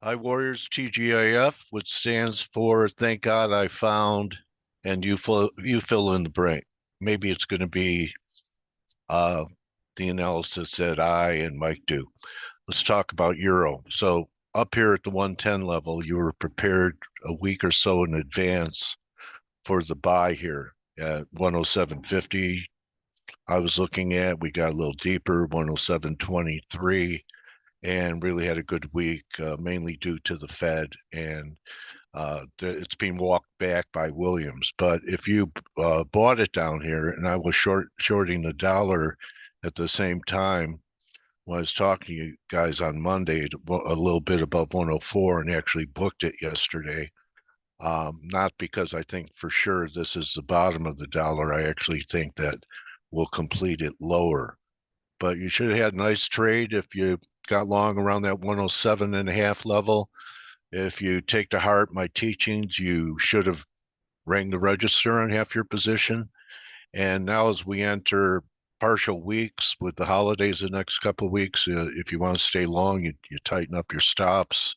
Hi, Warriors, TGIF, which stands for Thank God I Found, and you fill in the blank. Maybe it's going to be uh, the analysis that I and Mike do. Let's talk about Euro. So up here at the 110 level, you were prepared a week or so in advance for the buy here at 107.50. I was looking at, we got a little deeper, 107.23, and really had a good week, mainly due to the Fed and it's being walked back by Williams. But if you bought it down here, and I was shorting the dollar at the same time when I was talking to you guys on Monday, a little bit above 104, and actually booked it yesterday. Not because I think for sure this is the bottom of the dollar. I actually think that we'll complete it lower. But you should have had a nice trade if you got long around that 107.5 level. If you take to heart my teachings, you should have rang the register on half your position. And now, as we enter partial weeks with the holidays the next couple of weeks, if you want to stay long, you tighten up your stops.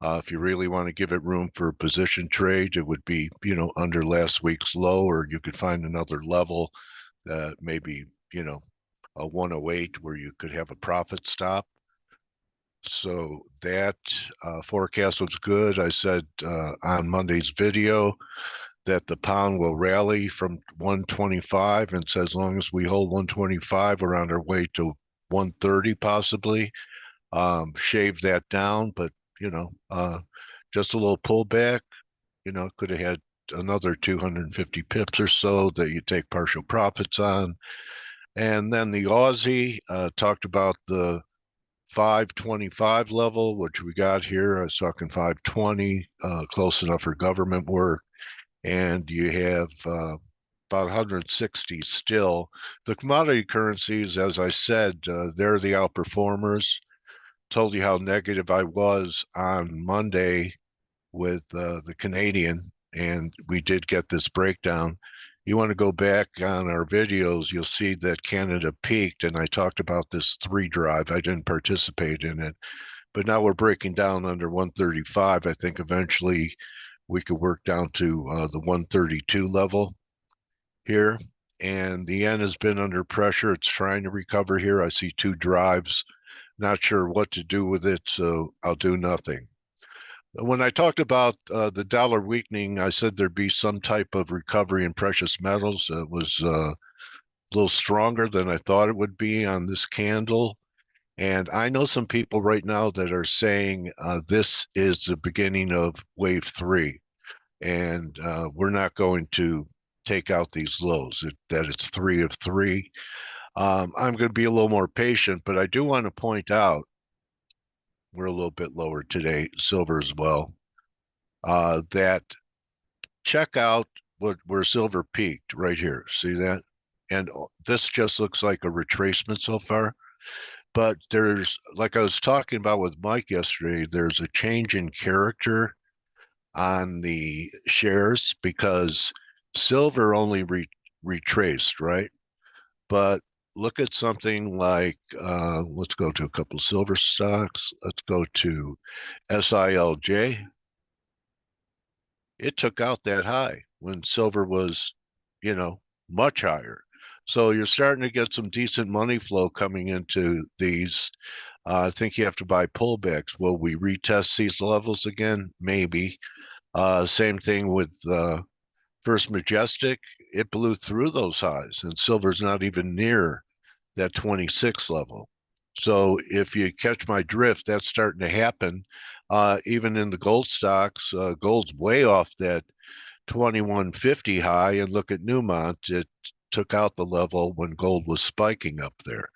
If you really want to give it room for a position trade, it would be, under last week's low, or you could find another level that maybe, a 108 where you could have a profit stop. So that forecast was good. I said on Monday's video that the pound will rally from 125, and so as long as we hold 125, we're on our way to 130 possibly. Shave that down, but just a little pullback. Could have had another 250 pips or so that you take partial profits on. And then the Aussie talked about the 525 level, which we got here. I was talking 520, close enough for government work. And you have about 160 still. The commodity currencies, as I said, they're the outperformers. Told you how negative I was on Monday with the Canadian, and we did get this breakdown. You want to go back on our videos, you'll see that Canada peaked, and I talked about this 3 drive. I didn't participate in it, but now we're breaking down under 135. I think eventually we could work down to the 132 level here. And the yen has been under pressure. It's trying to recover here. I see 2 drives. Not sure what to do with it, so I'll do nothing. When I talked about the dollar weakening, I said there'd be some type of recovery in precious metals. It was a little stronger than I thought it would be on this candle. And I know some people right now that are saying this is the beginning of wave 3, and we're not going to take out these lows, that it's 3 of 3. I'm going to be a little more patient, but I do want to point out we're a little bit lower today, silver as well, that check out where silver peaked right here. See that? And this just looks like a retracement so far. But there's, like I was talking about with Mike yesterday, there's a change in character on the shares because silver only retraced, right? But look at something like, let's go to a couple of silver stocks. Let's go to SILJ. It took out that high when silver was, much higher. So you're starting to get some decent money flow coming into these. I think you have to buy pullbacks. Will we retest these levels again? Maybe. Same thing with First Majestic. It blew through those highs, and silver's not even near that 26 level. So if you catch my drift, that's starting to happen. Even in the gold stocks, gold's way off that 2150 high, and look at Newmont. It took out the level when gold was spiking up there.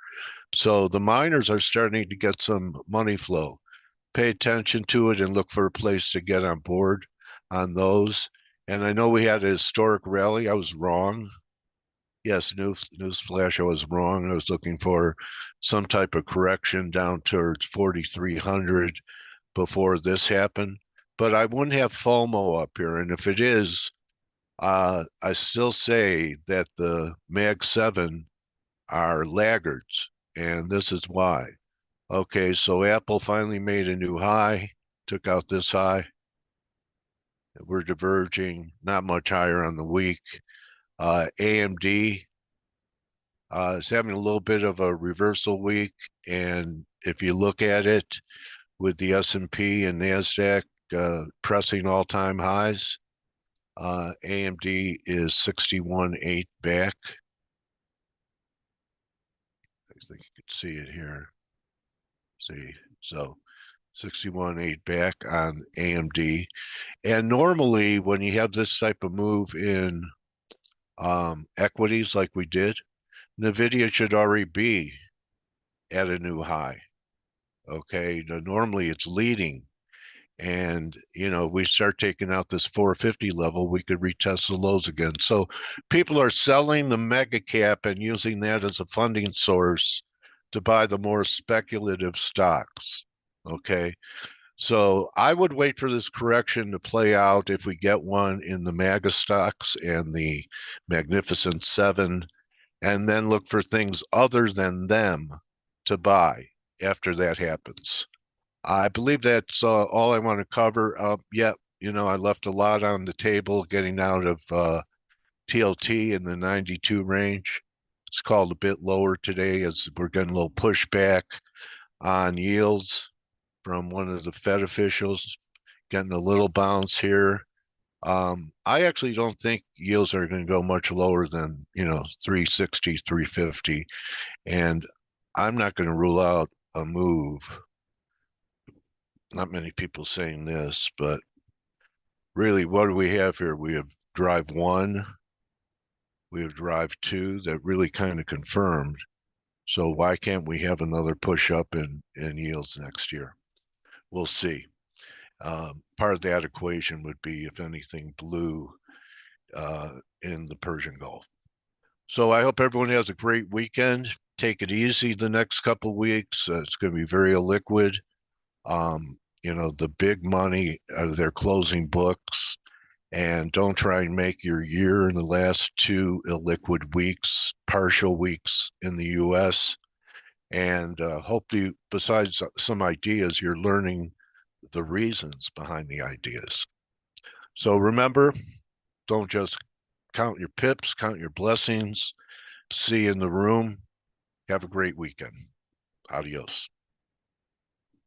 So the miners are starting to get some money flow. Pay attention to it and look for a place to get on board on those. And I know we had a historic rally. I was wrong. Yes, news flash, I was wrong. I was looking for some type of correction down towards 4,300 before this happened. But I wouldn't have FOMO up here. And if it is, I still say that the Mag 7 are laggards. And this is why. Okay, so Apple finally made a new high took out this high. We're diverging, not much higher on the week. AMD is having a little bit of a reversal week, and if you look at it with the S&P and NASDAQ pressing all-time highs, AMD is 61.8 back. I think you can see it here. See, so 61.8 back on AMD. And normally when you have this type of move in equities like we did, NVIDIA should already be at a new high. Okay, now, normally it's leading. And, we start taking out this 450 level, we could retest the lows again. So people are selling the mega cap and using that as a funding source to buy the more speculative stocks. Okay. So I would wait for this correction to play out if we get one in the MAGA stocks and the Magnificent Seven, and then look for things other than them to buy after that happens. I believe that's all I want to cover. Yeah, I left a lot on the table getting out of TLT in the 92 range. It's called a bit lower today as we're getting a little pushback on yields from one of the Fed officials, getting a little bounce here. I actually don't think yields are going to go much lower than, 360, 350. And I'm not going to rule out a move. Not many people saying this, but really, what do we have here? We have drive one, we have drive two that really kind of confirmed. So why can't we have another push up in yields next year? We'll see. Part of that equation would be if anything blue in the Persian Gulf. So I hope everyone has a great weekend. Take it easy the next couple of weeks. It's going to be very illiquid. The big money, they're closing books, and don't try and make your year in the last 2 illiquid weeks, partial weeks in the US. And hopefully, besides some ideas, you're learning the reasons behind the ideas. So remember, don't just count your pips, count your blessings. See you in the room. Have a great weekend. Adios.